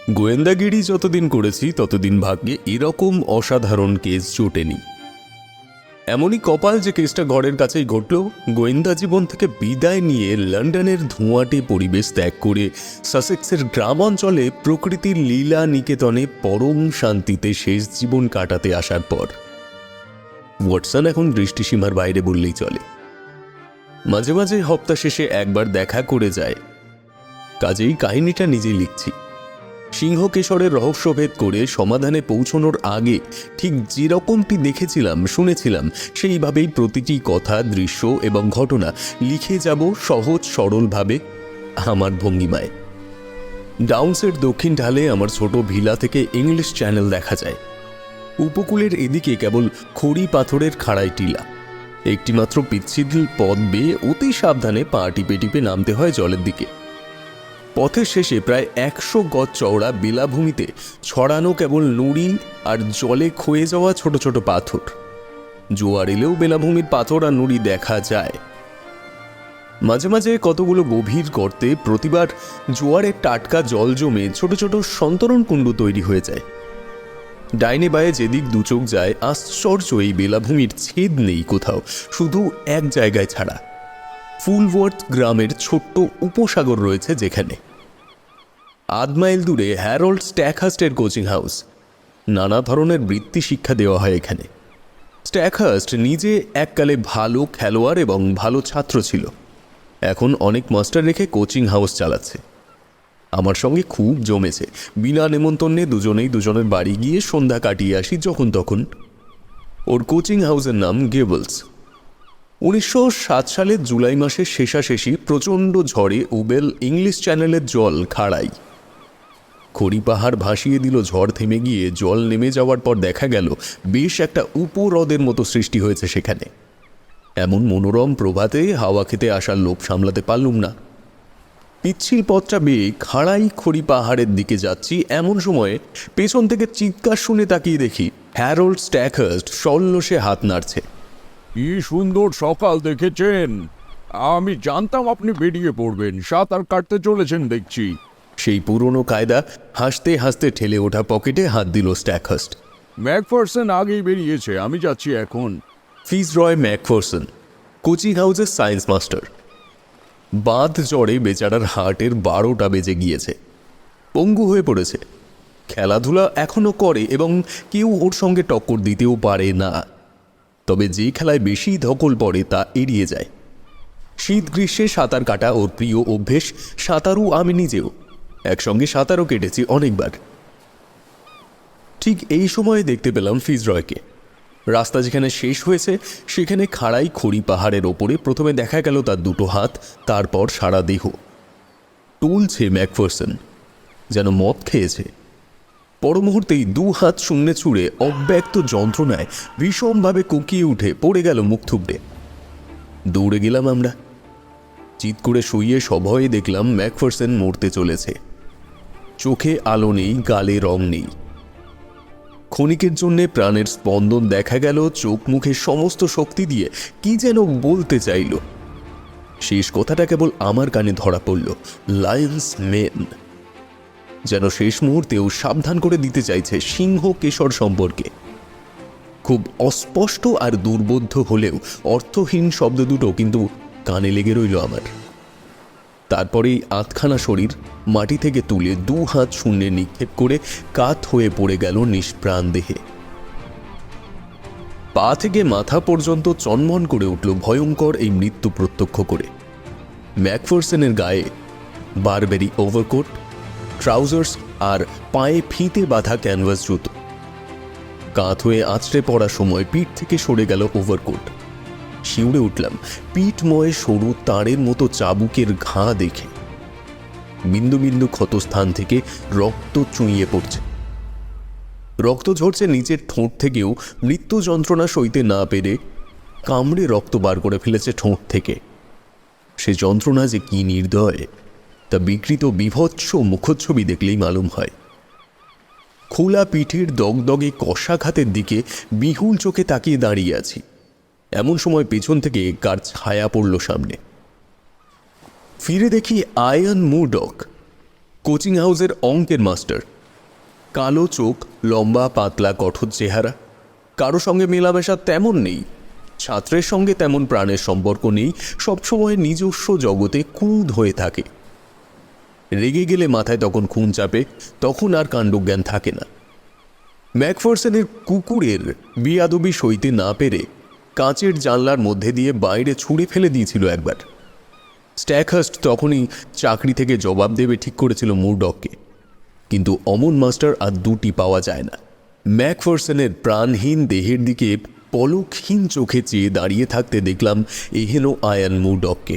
গোয়েন্দাগিরি যতদিন করেছি ততদিন ভাগ্যে এরকম অসাধারণ কেস জোটেনি। এমনই কপাল যে কেসটা ঘরের কাছেই ঘটল। গোয়েন্দা জীবন থেকে বিদায় নিয়ে লন্ডনের ধোঁয়াটে পরিবেশ ত্যাগ করে সাসেক্সের গ্রাম অঞ্চলে প্রকৃতির লীলা নিকেতনে পরম শান্তিতে শেষ জীবন কাটাতে আসার পর ওয়াটসন এখন দৃষ্টিসীমার বাইরে বললেই চলে। মাঝে মাঝে হপ্তা শেষে একবার দেখা করে যায়। কাজেই কাহিনীটা নিজেই লিখছি। সিংহকেশরের রহস্যভেদ করে সমাধানে পৌঁছনোর আগে ঠিক যেরকমটি দেখেছিলাম শুনেছিলাম সেইভাবেই প্রতিটি কথা, দৃশ্য এবং ঘটনা লিখে যাব সহজ সরলভাবে আমার ভঙ্গিমায়। ডাউন্সের দক্ষিণ ঢালে আমার ছোট ভিলা থেকে ইংলিশ চ্যানেল দেখা যায়। উপকূলের এদিকে কেবল খড়ি পাথরের খাড়াই টিলা। একটিমাত্র পিচ্ছিল পথ বেয়ে অতি সাবধানে পা টিপে টিপে নামতে হয় জলের দিকে। পথের শেষে প্রায় 100 গজ চওড়া বেলাভূমিতে ছড়ানো কেবল নুড়ি আর জলে ক্ষয়ে যাওয়া ছোট ছোট পাথর। জোয়ার এলেও বেলাভূমির পাথর আর নুড়ি দেখা যায়। মাঝে মাঝে কতগুলো গভীর গর্তে প্রতিবার জোয়ারের টাটকা জল জমে ছোট ছোট সন্তরণ কুণ্ড তৈরি হয়ে যায়। ডাইনে বায়ে যেদিক দুচোখ যায় আশ্চর্য এই বেলাভূমির ছেদ নেই কোথাও, শুধু এক জায়গায় ছাড়া। ফুলওয়ার্থ গ্রামের ছোট্ট উপসাগর রয়েছে যেখানে। আধ মাইল দূরে হ্যারল্ড স্ট্যাকহার্স্টের কোচিং হাউস। নানা ধরনের বৃত্তি শিক্ষা দেওয়া হয় এখানে। স্ট্যাকহার্স্ট নিজে এককালে ভালো খেলোয়াড় এবং ভালো ছাত্র ছিল। এখন অনেক মাস্টার রেখে কোচিং হাউস চালাচ্ছে। আমার সঙ্গে খুব জমেছে। বিনা নেমন্তন্নে দুজনেই দুজনের বাড়ি গিয়ে সন্ধ্যা কাটিয়ে আসি যখন তখন। ওর কোচিং হাউসের নাম গেবলস। 1907 সালের জুলাই মাসের শেষাশেষি প্রচণ্ড ঝড়ে উবেল ইংলিশ চ্যানেলের জল খাড়াই। খড়ি পাহাড় ভাসিয়ে দিল। ঝড় থেমে গিয়ে জল নেমে যাওয়ার পর দেখা গেল বেশ একটা উপহ্রদের মতো সৃষ্টি হয়েছে সেখানে। এমন মনোরম প্রভাতে হাওয়া খেতে আসার লোভ সামলাতে পারলুম না। পিচ্ছিল পথটা বেয়ে খাড়াই খড়ি পাহাড়ের দিকে যাচ্ছি, এমন সময়ে পেছন থেকে চিৎকার শুনে তাকিয়ে দেখি হ্যারল্ড স্ট্যাকহার্স্ট সল্লসে হাত নাড়ছে। কি সুন্দর সকাল দেখেছেন! আমি জানতাম আপনি বেরিয়ে পড়বেন। সাঁতার কাটতে চলেছেন দেখছি। সেই পুরনো কায়দা হাসতে হাসতে ঠেলে ওঠা পকেটে হাত দিল স্ট্যাকহার্স্ট। ম্যাকফারসন আগেই বেরিয়েছে, আমি যাচ্ছি এখন। ফিজরয় ম্যাকফারসন, কোচিং হাউসের সায়েন্স মাস্টার। বাঁধ জ্বরে বেচারার হার্টের 12টা বেজে গিয়েছে। পঙ্গু হয়ে পড়েছে। খেলাধুলা এখনও করে এবং কেউ ওর সঙ্গে টক্কর দিতেও পারে না। তবে যে খেলায় বেশি ধকল পড়ে তা এড়িয়ে যায়। শীত গ্রীষ্মে সাঁতার কাটা ওর প্রিয় অভ্যেস। সাঁতারু আমি নিজেও। একসঙ্গে সাঁতারও কেটেছি অনেকবার। ঠিক এই সময়ে দেখতে পেলাম ফিজরয়কে। রাস্তা যেখানে শেষ হয়েছে সেখানে খাড়াই খড়ি পাহাড়ের ওপরে প্রথমে দেখা গেল তার দুটো হাত, তারপর সারা দেহ। টলছে ম্যাকফারসন, যেন মদ খেয়েছে। পর মুহূর্তেই 2 হাত শূন্যে ছুঁড়ে অব্যক্ত যন্ত্রণায় ভীষণভাবে কুঁকিয়ে উঠে পড়ে গেল মুখ থুবড়ে। দৌড়ে গেলাম আমরা। চিৎ করে শুইয়ে সভয়ে দেখলাম ম্যাকফারসন মরতে চলেছে। চোখে আলো নেই, গালে রং নেই। ক্ষণিকের জন্যে প্রাণের স্পন্দন দেখা গেল। চোখ মুখে সমস্ত শক্তি দিয়ে কি যেন বলতে চাইল। শেষ কথাটা কেবল আমার কানে ধরা পড়ল, লায়ন্স মেন। যেন শেষ মুহূর্তেও সাবধান করে দিতে চাইছে সিংহ কেশর সম্পর্কে। খুব অস্পষ্ট আর দুর্বোধ্য হলেও অর্থহীন শব্দ দুটো কিন্তু কানে লেগে রইল আমার। তারপরেই আধখানা শরীর মাটি থেকে তুলে 2 হাত শূন্যে নিক্ষেপ করে কাত হয়ে পড়ে গেল নিষ্প্রাণ দেহে। পা থেকে মাথা পর্যন্ত চনমন করে উঠল ভয়ঙ্কর এই মৃত্যু প্রত্যক্ষ করে। ম্যাকফারসনের গায়ে বারবেরি ওভারকোট, ট্রাউজার্স আর পায়ে ফিতে বাঁধা ক্যানভাস জুতো। কাত হয়ে আছড়ে পড়ার সময় পিঠ থেকে সরে গেল ওভারকোট। শিউরে উঠলাম পিঠময় সরু তারের মতো চাবুকের ঘা দেখে। বিন্দু বিন্দু ক্ষতস্থান থেকে রক্ত চুইয়ে পড়ছে। রক্ত ঝরছে নিচের ঠোঁট থেকেও। মৃত্যু যন্ত্রণা সইতে না পেরে কামড়ে রক্ত বার করে ফেলেছে ঠোঁট থেকে। সে যন্ত্রণা যে কি নির্দয় তা বিকৃত বিভৎস মুখচ্ছবি দেখলেই মালুম হয়। খোলা পিঠের দগদগে কষাঘাতের দিকে বিহুল চোখে তাকিয়ে দাঁড়িয়ে আছি। এমন সময় পেছন থেকে কার ছায়া পড়ল সামনে। ফিরে দেখি আয়ান মুরডক, কোচিং হাউসের অঙ্কের মাস্টার। কালো চোখ, লম্বা পাতলা কঠোর চেহারা, কারো সঙ্গে মেলামেশা তেমন নেই, ছাত্রের সঙ্গে তেমন প্রাণের সম্পর্ক নেই, সবসময় নিজস্ব জগতে কুঁদ হয়ে থাকে। রেগে গেলে মাথায় তখন খুন চাপে, তখন আর কাণ্ডজ্ঞান থাকে না। ম্যাকফারসনের কুকুরের বিয়াদবি সইতে না পেরে কাঁচের জানলার মধ্যে দিয়ে বাইরে ছুঁড়ে ফেলে দিয়েছিল একবার। স্ট্যাকহার্স্ট তখনই চাকরি থেকে জবাব দেবে ঠিক করেছিল মুরডককে, কিন্তু অমন মাস্টার আর দুটি পাওয়া যায় না। ম্যাকফারসনের প্রাণহীন দেহের দিকে পলকহীন চোখে চেয়ে দাঁড়িয়ে থাকতে দেখলাম এহেন আয়ান মুরডককে।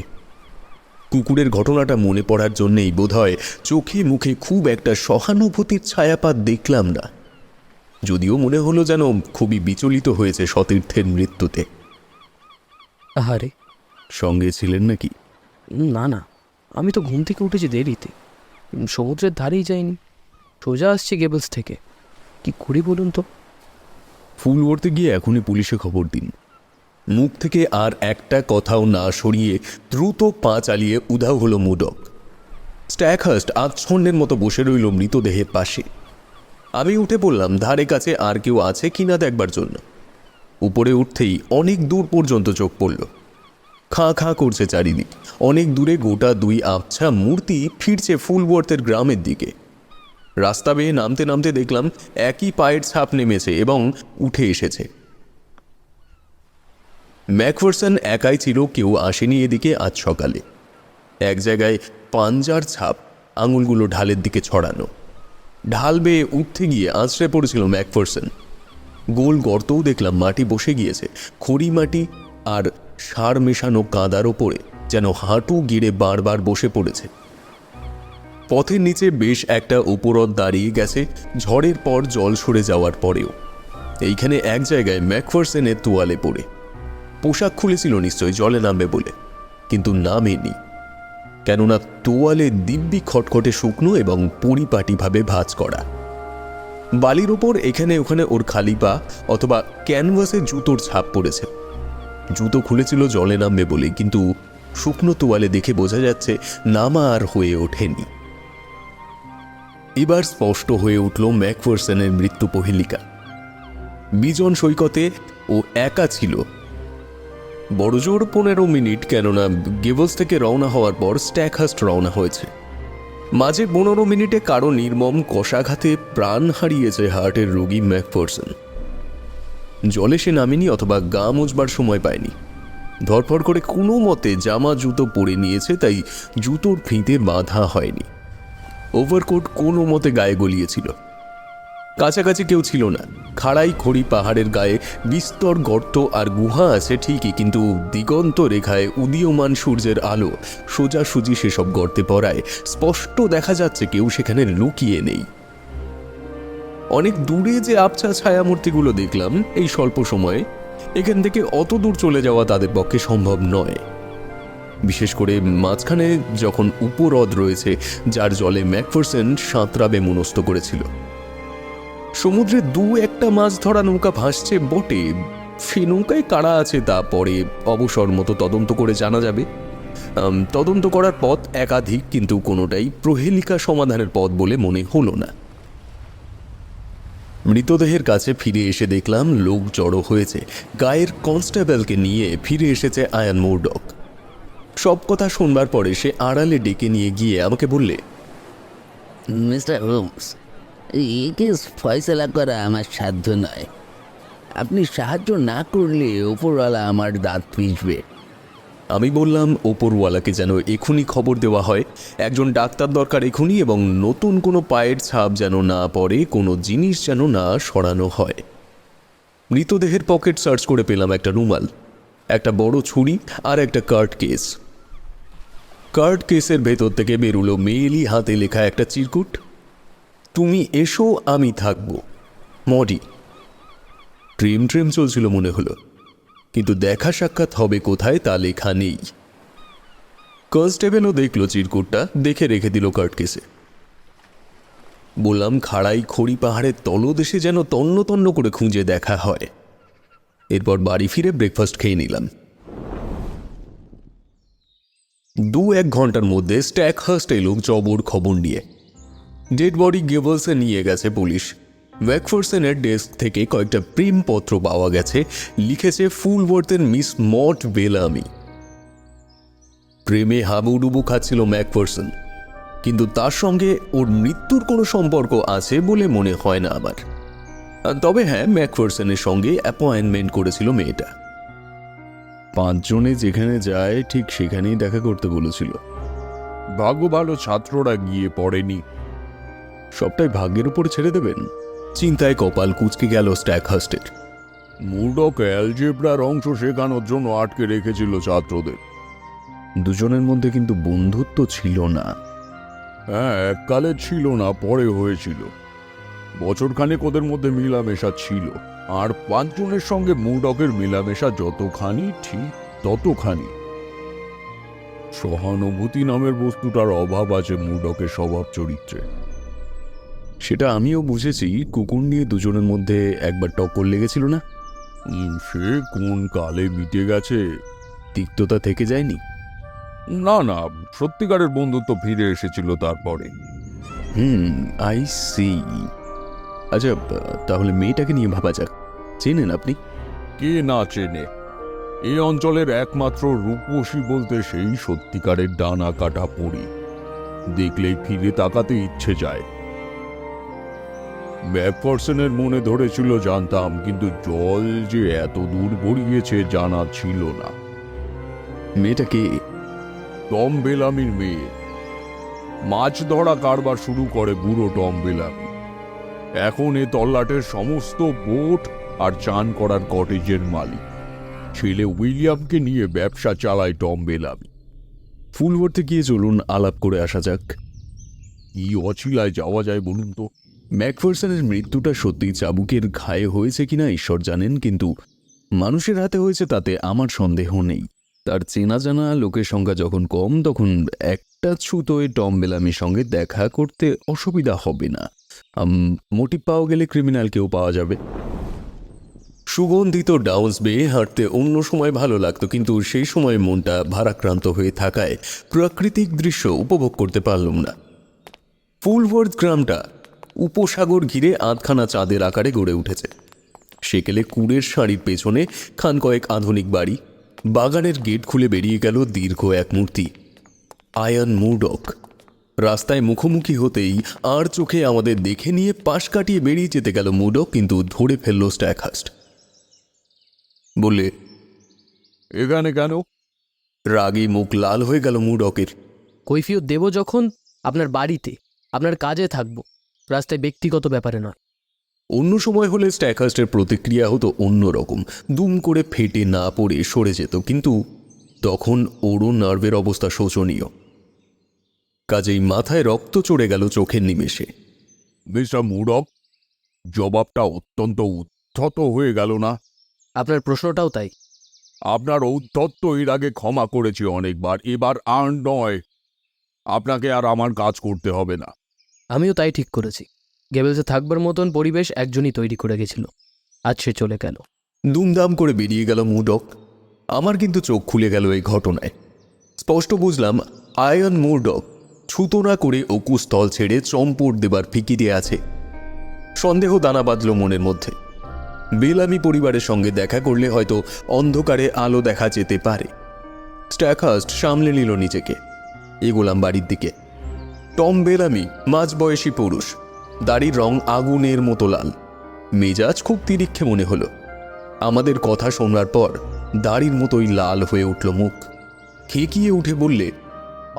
কুকুরের ঘটনাটা মনে পড়ার জন্যেই বোধহয় চোখে মুখে খুব একটা সহানুভূতির ছায়াপাত দেখলাম না, যদিও মনে হলো যেন খুবই বিচলিত হয়েছে সতীর্থের মৃত্যুতে। আহারে, সঙ্গে ছিলেন নাকি? না না, আমি তো ঘুম থেকে উঠেছি দেরিতে, সমুদ্রের ধারেই যাইনি, সোজা আসছি গেবলস থেকে। কি করি বলুন তো? ফুল ভরতে গিয়ে এখনই পুলিশে খবর দিন। মুখ থেকে আর একটা কথাও না সরিয়ে দ্রুত পা চালিয়ে উধাও হলো মুরডক। স্ট্যাকহার্স্ট আচ্ছন্নের মতো বসে রইল মৃতদেহের পাশে। আমি উঠে পড়লাম ধারে কাছে আর কেউ আছে কিনা দেখবার জন্য। উপরে উঠতেই অনেক দূর পর্যন্ত চোখ পড়ল। খাঁ খাঁ করছে চারিদিক। অনেক দূরে গোটা দুই আবছা মূর্তি ফিরছে ফুলওয়ার্থের গ্রামের দিকে। রাস্তা বেয়ে নামতে নামতে দেখলাম একই পায়ের ছাপ নেমেছে এবং উঠে এসেছে। ম্যাকফারসন একাই ছিল, কেউ আসেনি এদিকে আজ সকালে। এক জায়গায় পাঞ্জার ছাপ, আঙুলগুলো ঢালের দিকে ছড়ানো। ঢাল বেয়ে উঠতে গিয়ে আছড়ে পড়েছিল ম্যাকফারসন। গোল গর্তও দেখলাম মাটি বসে গিয়েছে, খড়ি মাটি আর সার মেশানো কাদার ওপরে যেন হাঁটু গিরে বারবার বসে পড়েছে। পথের নিচে বেশ একটা উপরদ দাঁড়িয়ে গেছে ঝড়ের পর জল সরে যাওয়ার পরেও। এইখানে এক জায়গায় ম্যাকফারসনের তোয়ালে পড়ে, পোশাক খুলেছিল নিশ্চয়ই জলে নামবে বলে, কিন্তু নামেনি, কেননা তোয়ালে দিব্যি খটখটে শুকনো এবং পরিপাটিভাবে ভাঁজ করা। বালির ওপর এখানে ওখানে ওর খালি পা অথবা ক্যানভাসে জুতোর ছাপ পড়েছে। জুতো খুলেছিল জলে নামবে বলে, কিন্তু শুকনো তোয়ালে দেখে বোঝা যাচ্ছে নামা আর হয়ে ওঠেনি। এবার স্পষ্ট হয়ে উঠল ম্যাকফারসনের মৃত্যু পহেলিকা। বিজন সৈকতে ও একা ছিল। বড়জোর 15 মিনিট, কেননা গেবলস থেকে রওনা হওয়ার পর স্ট্যাকহার্স্ট রওনা হয়েছে। মাঝে 15 মিনিটে কারো নির্মম কষাঘাতে প্রাণ হারিয়েছে হার্টের রোগী ম্যাকফারসন। জলে সে নামেনি অথবা গা মুছবার সময় পায়নি। ধরফর করে কোনো মতে জামা জুতো পরে নিয়েছে, তাই জুতোর ফিতে বাঁধা হয়নি। ওভারকোট কোনো মতে গায়ে গলিয়েছিল। কাছাকাছি কেউ ছিল না। খাড়াই খড়ি পাহাড়ের গায়ে বিস্তর গর্ত আর গুহা আছে ঠিকই, কিন্তু দিগন্ত রেখায় উদীয়মান সূর্যের আলো সোজাসুজি সেসব গর্তে পড়ায় স্পষ্ট দেখা যাচ্ছে কেউ সেখানে লুকিয়ে নেই। অনেক দূরে যে আবছা ছায়ামূর্তিগুলো দেখলাম এই স্বল্প সময়ে, এখান থেকে অত দূর চলে যাওয়া তাদের পক্ষে সম্ভব নয়। বিশেষ করে মাঝখানে যখন উপহ্রদ রয়েছে, যার জলে ম্যাকফারসন সাঁতরাবে মনস্থ করেছিল। সমুদ্রে দু একটা মাছ ধরা নৌকা ভাসছে বটে, সে নৌকায় কারা আছে তা পরে অবসর মতো তদন্ত করে জানা যাবে। তদন্ত করার পথ একাধিক, কিন্তু কোনোটাই প্রহেলিকা সমাধানের পথ বলে মনে হলো না। মৃতদেহের কাছে ফিরে এসে দেখলাম লোক জড়ো হয়েছে। গায়ের কনস্টেবলকে নিয়ে ফিরে এসেছে আয়ান মুরডক। সব কথা শুনবার পরে সে আড়ালে ডেকে নিয়ে গিয়ে আমাকে বললে, মিস্টার হোমস, এই কেস ফয়সলা করা আমার সাধ্য নয়। আপনি সাহায্য না করলে ওপরওয়ালা আমার দাঁত পিষবে। আমি বললাম ওপরওয়ালাকে যেন এখুনি খবর দেওয়া হয়, একজন ডাক্তার দরকার এখুনি, এবং নতুন কোনো পায়ের ছাপ যেন না পড়ে, কোনো জিনিস যেন না সরানো হয়। মৃতদেহের পকেট সার্চ করে পেলাম একটা রুমাল, একটা বড় ছুরি আর একটা কার্ড কেস। কার্ড কেসের ভেতর থেকে বেরুলো মেয়েলি হাতে লেখা একটা চিরকুট, তুমি এসো আমি থাকবো, মডি। ট্রেম ট্রেম চলছিল মনে হলো, কিন্তু দেখা সাক্ষাৎ হবে কোথায় তা লেখা নেই। কনস্টেবলও দেখল চিরকুটটা, দেখে রেখে দিল কার্ড কেসে। বললাম খাড়াই খড়ি পাহাড়ের তলদেশে যেন তন্ন তন্ন করে খুঁজে দেখা হয়। এরপর বাড়ি ফিরে ব্রেকফাস্ট খেয়ে নিলাম। 2-1 ঘন্টার মধ্যে স্ট্যাকহার্স্ট এলো জবর খবর নিয়ে। ডেড বডি গেবলসে নিয়ে গেছে পুলিশ। ম্যাকফারসনের ডেস্ক থেকে কয়েকটা প্রেমপত্র পাওয়া গেছে, লিখেছে ফুলওয়ার্থের মিস মড বেলামি। প্রেমে হাবুডুবু খাচ্ছিল ম্যাকফারসন, কিন্তু তার সঙ্গে ওর মৃত্যুর কোনো সম্পর্ক আছে বলে মনে হয় না আমার। তবে হ্যাঁ, ম্যাকফারসনের সঙ্গে অ্যাপয়েন্টমেন্ট করেছিল মেয়েটা। 5 জনে যেখানে যায় ঠিক সেখানেই দেখা করতে বলেছিল। ভাগ্য ভালো ছাত্ররা গিয়ে পড়েনি। সবটাই ভাগ্যের উপর ছেড়ে দেবেন? চিন্তায় কপাল কুঁচকে গেল স্ট্যাকহার্স্টের। মুরডক অ্যালজেব্রার অংশ শেখানোর জন্য আটকে রেখেছিল ছাত্রদের। দুজনের মধ্যে কিন্তু বন্ধুত্ব ছিল না। হ্যাঁ, এককালে ছিল না, পরে হয়েছিল। বছরখানেক ওদের মধ্যে মিলামেশা ছিল, আর 5 জনের সঙ্গে মুরডকের মিলামেশা যতখানি ঠিক ততখানি। সহানুভূতি নামের বস্তুটার অভাব আছে মুরডকের স্বভাব চরিত্রে। সেটা আমিও বুঝেছি। কুকুর নিয়ে দুজনের মধ্যে একবার টক্কর লেগেছিল না? সে কোন কালে মিটে গেছে। তিক্ততা থেকে যায়নি? না না, সত্যিকারের বন্ধুত্ব ফিরে এসেছিল তারপরে। I see. আচ্ছা, তাহলে মেয়েটাকে নিয়ে ভাবা যাক। চেনেন আপনি? কে না চেনে? এই অঞ্চলের একমাত্র রূপসী বলতে সেই সত্যিকারের ডানা কাটা পড়ি। দেখলেই ফিরে তাকাতে ইচ্ছে যায়। ম্যাকফারসনের মনে ধরেছিল জানতাম, কিন্তু জল যে এত দূর গড়িয়েছে জানা ছিল না। মেয়েটাকে? টম বেলামির মেয়ে। মাছ ধরা কারবার শুরু করে বুড়ো টম বেলামি। এখন এ তল্লাটের সমস্ত বোট আর চান করার কটেজের মালিক। ছেলে উইলিয়ামকে নিয়ে ব্যবসা চালায় টম বেলামি। ফুলওয়ার্থে গিয়ে চলুন আলাপ করে আসা যাক। কি অছিলায় যাওয়া যায় বলুন তো? ম্যাকফারসনের মৃত্যুটা সত্যি চাবুকের ঘায়ে হয়েছে কিনা ঈশ্বর জানেন, কিন্তু মানুষের হাতে হয়েছে তাতে আমার সন্দেহ নেই। তার চেনা জানা লোকের সংখ্যা যখন কম, তখন একটা ছুতোয় টম বেলামির সঙ্গে দেখা করতে অসুবিধা হবে না। মোটিভ পাওয়া গেলে ক্রিমিনালকেও পাওয়া যাবে। সুগন্ধিত ডাউন্স বেয়ে হাঁটতে অন্য সময় ভালো লাগতো, কিন্তু সেই সময় মনটা ভারাক্রান্ত হয়ে থাকায় প্রাকৃতিক দৃশ্য উপভোগ করতে পারলাম না। ফুলওয়ার্থ গ্রামটা উপসাগর ঘিরে আধখানা চাঁদের আকারে গড়ে উঠেছে। সেকেলে কুড়ের শাড়ির পেছনে খান কয়েক আধুনিক বাড়ি। বাগানের গেট খুলে বেরিয়ে গেল দীর্ঘ এক মূর্তি, আয়ান মুরডক। রাস্তায় মুখোমুখি হতেই আর চোখে আমাদের দেখে নিয়ে পাশ কাটিয়ে বেরিয়ে যেতে গেল মুরডক, কিন্তু ধরে ফেলল স্ট্যাকহার্স্ট। বললে, এখানে কেন? রাগে মুখ লাল হয়ে গেল মুরডকের। কৈফিয়ত দেব যখন, আপনার বাড়িতে, আপনার কাজে থাকবো, রাস্তায় ব্যক্তিগত ব্যাপারে নয়। অন্য সময় হলে স্ট্যাকহার্স্টের প্রতিক্রিয়া হতো অন্যরকম, দুম করে ফেটে না পড়ে সরে যেত, কিন্তু তখন ওরও নার্ভের অবস্থা শোচনীয়। কাজেই মাথায় রক্ত চড়ে গেল চোখের নিমেষে। মিস্টার মুরডক, জবাবটা অত্যন্ত উদ্ধত হয়ে গেল না? আপনার প্রশ্নটাও তাই। আপনার ঔদ্ধত্য এর আগে ক্ষমা করেছি অনেকবার, এবার আর নয়। আপনাকে আর আমার কাজ করতে হবে না। আমিও তাই ঠিক করেছি। গেবেলসে থাকবার মতন পরিবেশ একজনই তৈরি করে গেছিল, আজ সে চলে গেল। দুমদাম করে বেরিয়ে গেল মুরডক। আমার কিন্তু চোখ খুলে গেল এই ঘটনায়। স্পষ্ট বুঝলাম আয়ান মুরডক ছুতো না করে অকুস্থল ছেড়ে চম্পট দেবার ফিকিরে আছে। সন্দেহ দানা বাঁধল মনের মধ্যে। বেলামি পরিবারের সঙ্গে দেখা করলে হয়তো অন্ধকারে আলো দেখা যেতে পারে। স্ট্যাকহার্স্ট সামলে নিল নিজেকে। এগোলাম বাড়ির দিকে। টম বেলামি মাঝবয়সী পুরুষ, দাড়ির রং আগুনের মতো লাল, মেজাজ খুব তিরিক্ষে মনে হলো। আমাদের কথা শোনার পর দাড়ির মতোই লাল হয়ে উঠল মুখ। খেকিয়ে উঠে বললে,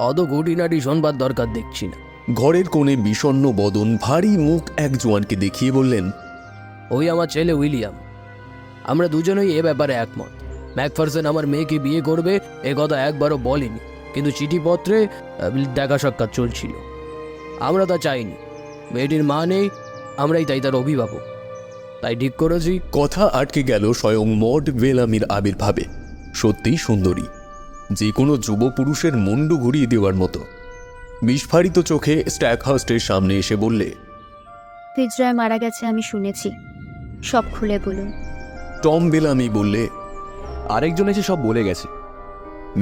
অত গুটিনাটি শোনবার দরকার দেখছি না। ঘরের কোণে বিষণ্ণ বদন ভারী মুখ এক জোয়ানকে দেখিয়ে বললেন, ওই আমার ছেলে উইলিয়াম। আমরা দুজনেই এ ব্যাপারে একমত। ম্যাকফারসন আমার মেয়েকে বিয়ে করবে এ কথা একবারও বলেনি, কিন্তু চিঠিপত্রে দেখা সাক্ষাৎ চলছিল। আমরা তা চাইনি। মেয়েটির মা নেই, আমরাই তাই তার অভিভাবক। তাই ঠিক করেছি। কথা আটকে গেল স্বয়ং মড বেলামির আবির্ভাবে। সত্যিই সুন্দরী, যে কোনো যুব পুরুষের মুন্ডু ঘুরিয়ে দেওয়ার মতো। বিস্ফারিত চোখে স্ট্যাকহার্স্টের সামনে এসে বললে, ফিজরয় মারা গেছে আমি শুনেছি, সব খুলে বলুন। টম বেলামি বললে, আরেকজন এসে সব বলে গেছে।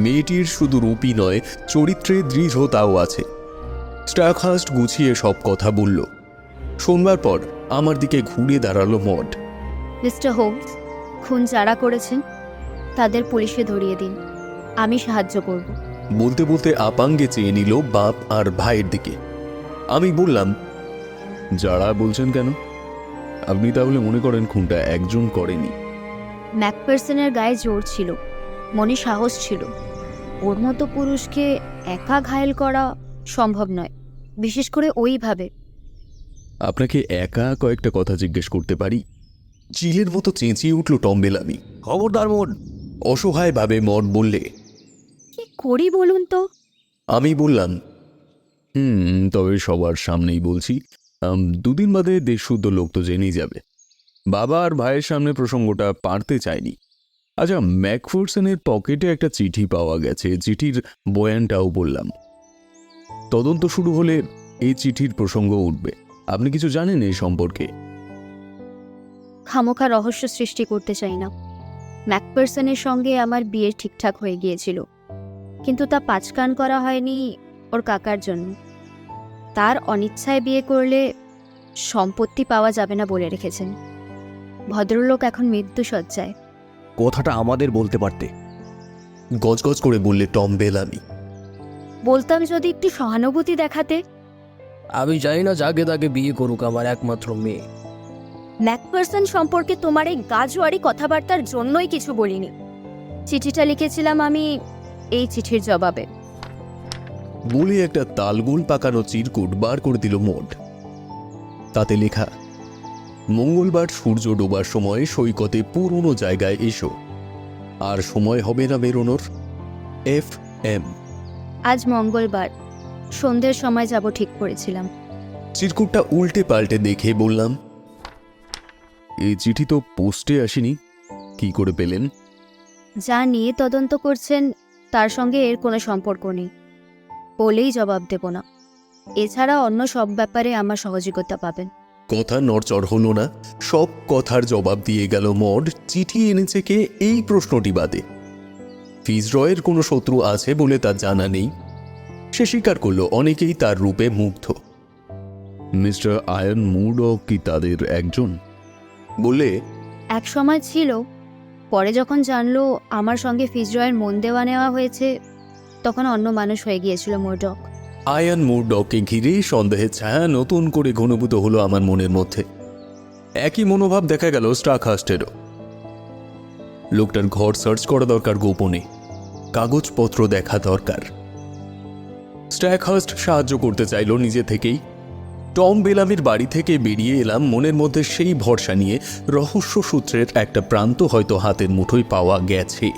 মেয়েটির শুধু রূপই নয়, চরিত্রে দৃঢ়তাও আছে। স্টাকহাস্ট গুছিয়ে সব কথা বলল। শোনবার পর আমার দিকে ঘুরে দাঁড়ালো মড। মিস্টার হোমস, খুন যারা করেছেন তাদের পুলিশে ধরিয়ে দিন, আমি সাহায্য করব। বলতে বলতে আপাঙ্গে চেয়ে নিল বাপ আর ভাইয়ের দিকে। আমি বললাম, যারা বলছেন কেন? আপনি তাহলে মনে করেন খুনটা একজন করেনি? ম্যাকপারসনের গায়ে জোর ছিল, মনে সাহস ছিল। ওর মতো পুরুষকে একা ঘায়েল করা সম্ভব নয়, বিশেষ করে ওইভাবে। আপনাকে একা কয়েকটা কথা জিজ্ঞেস করতে পারি? চিলের মতো চেঁচিয়ে উঠল টম বেলামি। খবরদার মন। অসহায়ভাবে মড বললে। কি করি বলুন তো? আমি বললাম, তবে সবার সামনেই বলছি, 2 দিন বাদে দেশশুদ্ধ লোক তো জেনেই যাবে। বাবা আর ভাইয়ের সামনে প্রসঙ্গটা পারতে চাইনি। আচ্ছা, ম্যাকফারসনের পকেটে একটা চিঠি পাওয়া গেছে, চিঠির বয়ানটাও বললাম। তদন্ত শুরু হলে এই চিঠির প্রসঙ্গ উঠবে। আপনি কিছু জানেন এই সম্পর্কে? খামোখা রহস্য সৃষ্টি করতে চাই না। ম্যাকপারসনের সঙ্গে আমার বিয়ে ঠিকঠাক হয়ে গিয়েছিল, কিন্তু তা পাঁচকান করা হয়নি ওর কাকার জন্য। তার অনিচ্ছায় বিয়ে করলে সম্পত্তি পাওয়া যাবে না বলে রেখেছেন। ভদ্রলোক এখন মৃত্যুশয্যায়। কথাটা আমাদের বলতে পারতে। গজগজ করে বললে টম বেলামি। বলতাম যদি একটু সহানুভূতি দেখাতে। আমি চাই না যাকে তাকে বিয়ে করুক আমার একমাত্র মেয়ে। ম্যাকপারসন সম্পর্কে তোমার এই গাজোয়ারি কথাবার্তার জন্যই কিছু বলিনি। চিঠিটা লিখেছিলাম আমি এই চিঠির জবাবে। বলে একটা তালগোল পাকানো চিরকুট বার করে দিল মোড। তাতে লেখা, মঙ্গলবার সূর্য ডোবার সময় সৈকতে পুরনো জায়গায় এসো, আর সময় হবে না বেরোনোর। FM। আজ মঙ্গলবার, সন্ধ্যের সময় যাব ঠিক করেছিলাম। চিরকুটটা উল্টে পাল্টে দেখে বললাম, এই চিঠি তো পোস্টে আসেনি, কি করে পেলেন? যা নিয়ে তদন্ত করছেন তার সঙ্গে এর কোনো সম্পর্ক নেই বলেই জবাব দেব না। এছাড়া অন্য সব ব্যাপারে আমার সহযোগিতা পাবেন। কথা নড়চড় হলো না, সব কথার জবাব দিয়ে গেল মড। চিঠি এনেছে কে এই প্রশ্নটি বাদে। ফিজরয়ের কোনো শত্রু আছে বলে তার জানা নেই। সে স্বীকার করল অনেকেই তার রূপে মুগ্ধ। মিস্টার আয়ন মুরডক কি তাদের একজন? বললে, এক সময় ছিল, পরে যখন জানলো আমার সঙ্গে ফিজরয়ের মন দেওয়া নেওয়া হয়েছে তখন অন্য মানুষ হয়ে গিয়েছিল মুরডক। আয়ান মুরডককে ঘিরে সন্দেহের ছায়া নতুন করে ঘনীভূত হলো আমার মনের মধ্যে। একই মনোভাব দেখা গেল স্টাকহাস্টেরও। লোকটার ঘর সার্চ করা দরকার গোপনে, কাগজপত্র দেখা দরকার। স্টাকহাস্ট সাহায্য করতে চাইল নিজে থেকেই। টম বেলামির বাড়ি থেকে বেরিয়ে এলাম মনের মধ্যে সেই ভরসা নিয়ে, রহস্য সূত্রের একটা প্রান্ত হয়তো হাতের মুঠোয় পাওয়া গেছে।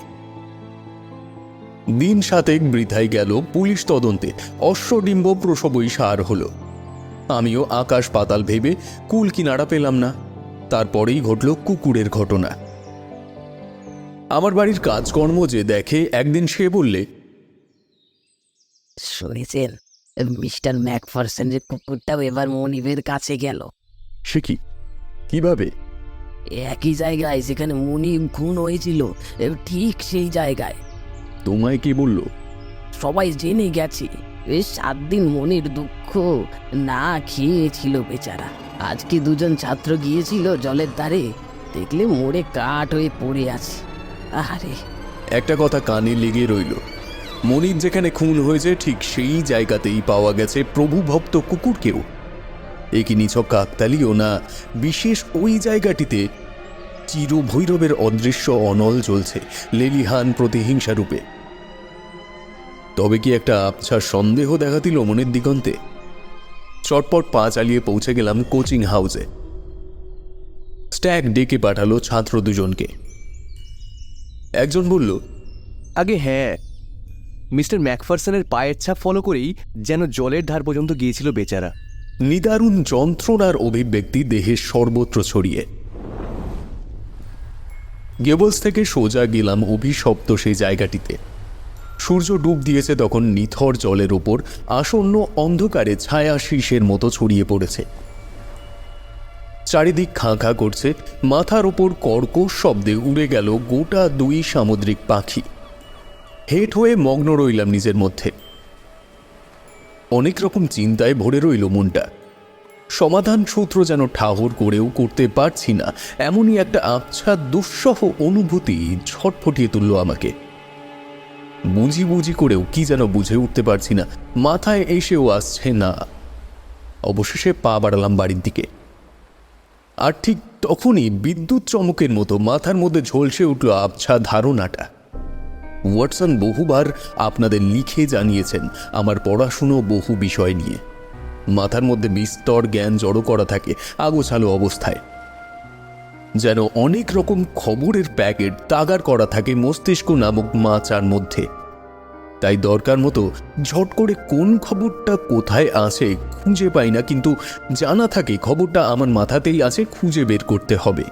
দিন 7 বৃথাই গেল পুলিশ তদন্তে। অশ্বডিম্ব প্রসবই সার হলো। আমিও আকাশ পাতাল ভেবে কুল কিনারা পেলাম না। তারপরেই ঘটল কুকুরের ঘটনা। আমার বাড়ির কাজকর্ম যে দেখে, একদিন সে বললে, শুনেছেন মিস্টার ম্যাকফারসনের কুকুরটাও এবার মনিবের কাছে গেল। সে কি, কিভাবে? একই জায়গায় যেখানে মনিব খুন হয়েছিল, ঠিক সেই জায়গায়। তোমায় কি বলল? সবাই জেনে গেছে। 7 দিন মনির দুঃখ না খেয়েছিল বেচারা। আজকে 2জন ছাত্র গিয়েছিল জলের ধারে, দেখলে মোড়ে কাঠ হয়ে পড়ে আছে। আরে একটা কথা কানে লেগে রইল। মনিব যেখানে খুন হয়েছে ঠিক সেই জায়গাতেই পাওয়া গেছে প্রভুভক্ত কুকুরকেও। এ কি নিছক কাকতালীয়, না বিশেষ ওই জায়গাটিতে চিরভৈরবের অদৃশ্য অনল চলছে লেলিহান প্রতিহিংসা রূপে? তবে কি একটা আবছা সন্দেহ দেখা দিল মনের দিগন্তে। চটপট পা চালিয়ে পৌঁছে গেলাম কোচিং হাউসে। স্ট্যাক ডেকে পাঠালো ছাত্র 2জনকে। একজন বলল, আগে হ্যাঁ, মিস্টার ম্যাকফারসনের পায়ের ছাপ ফলো করেই যেন জলের ধার পর্যন্ত গিয়েছিল বেচারা। নিদারুণ যন্ত্রণার অভিব্যক্তি দেহের সর্বত্র ছড়িয়ে। গেবলস থেকে সোজা গেলাম অভিশপ্ত সেই জায়গাটিতে। সূর্য ডুব দিয়েছে তখন নিথর জলের ওপর আসন্ন অন্ধকারে ছায়া শীষের মতো ছড়িয়ে পড়েছে। চারিদিক খাঁ খাঁ করছে। মাথার ওপর কর্কশ শব্দে উড়ে গেল গোটা 2 সামুদ্রিক পাখি। হেঁট হয়ে মগ্ন রইলাম নিজের মধ্যে। অনেক রকম চিন্তায় ভরে রইল মনটা। সমাধান সূত্র যেন ঠাহর করেও করতে পারছি না, এমনই একটা আবছা দুঃসহ অনুভূতি ছটফটিয়ে তুলল আমাকে। বুঝি বুঝি করেও কি যেন বুঝে উঠতে পারছি না, মাথায় এসেও আসছে না। অবশেষে পা বাড়ালাম বাড়ির দিকে, আর ঠিক তখনই বিদ্যুৎ চমকের মতো মাথার মধ্যে ঝলসে উঠল আবছা ধারণাটা। ওয়াটসন বহুবার আপনাদের লিখে জানিয়েছেন আমার পড়াশুনো বহু বিষয় নিয়ে। মাথার মধ্যে বিস্তর জ্ঞান জড়ো করা থাকে আগোছালো অবস্থায়, যেন অনেক রকম খবরের প্যাকেট তাগার করা থাকে মস্তিষ্ক নামক মাচার মধ্যে। তাই দরকার মতো ঝট করে কোন খবরটা কোথায় আছে খুঁজে পাই না, কিন্তু জানা থাকে খবরটা আমার মাথাতেই আছে, খুঁজে বের করতে হবে।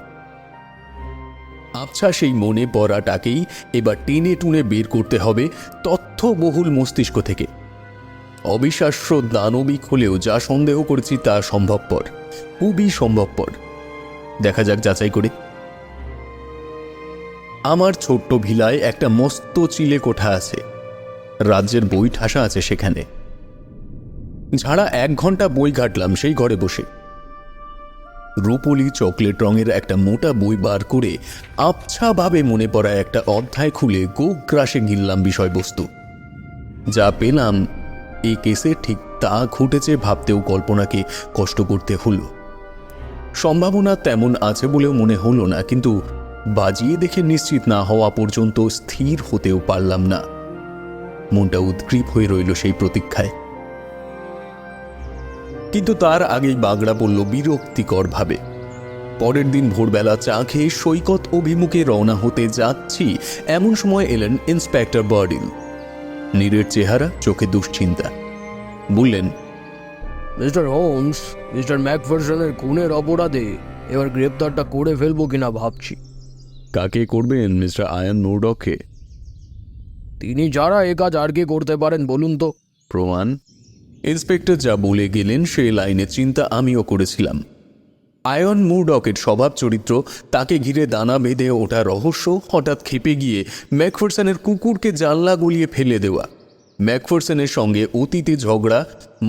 আবছা সেই মনে পড়াটাকেই এবার টেনে টুনে বের করতে হবে তথ্যবহুল মস্তিষ্ক থেকে। অবিশ্বাস্য দানবিক হলেও যা সন্দেহ করেছি তা সম্ভবপর, খুবই সম্ভবপর। দেখা যাক যাচাই করে। আমার ছোট্ট ভিলায় একটা মস্ত চিলে কোঠা আছে, রাজ্যের বই ঠাসা আছে সেখানে। ঝাড়া 1 ঘন্টা বই ঘাটলাম সেই ঘরে বসে। রূপলি চকলেট রঙের একটা মোটা বই বার করে আবছাভাবে মনে পড়া একটা অধ্যায় খুলে গোগ্রাসে গিললাম বিষয়বস্তু। যা পেলাম এই কেসে ঠিক তা ঘটেছে ভাবতেও কল্পনাকে কষ্ট করতে হলো। সম্ভাবনা তেমন আছে বলেও মনে হলো না, কিন্তু বাজিয়ে দেখে নিশ্চিত না হওয়া পর্যন্ত স্থির হতেও পারলাম না। মনটা উদ্গ্রীব হয়ে রইল সেই প্রতীক্ষায়। কিন্তু তার আগেই বাগড়া পড়ল বিরক্তিকর ভাবে। পরের দিন ভোরবেলা চা খেয়ে সৈকত অভিমুখে রওনা হতে যাচ্ছি, এমন সময় এলেন ইন্সপেক্টর বার্ডিল। নীরের চেহারা, চোখে দুশ্চিন্তা। বললেন, মিস্টার হোমস, মিস্টার ম্যাকফারসনের খুনের অপরাধে এবার গ্রেপ্তারটা করে ফেলবো কিনা ভাবছি। কাকে করবেন, মিস্টার আয়ান মুরডককে? তিনি যারা এ কাজ আর কে করতে পারেন বলুন তো? প্রমাণ? ইন্সপেক্টর যা বলে গেলেন সেই লাইনে চিন্তা আমিও করেছিলাম। আয়ন মুরডকের স্বভাব চরিত্র, তাকে ঘিরে দানা বেঁধে ওঠা রহস্য, হঠাৎ খেপে গিয়ে ম্যাকফারসনের কুকুরকে জানলা গলিয়ে ফেলে দেওয়া, ম্যাকফারসনের সঙ্গে অতীতে ঝগড়া,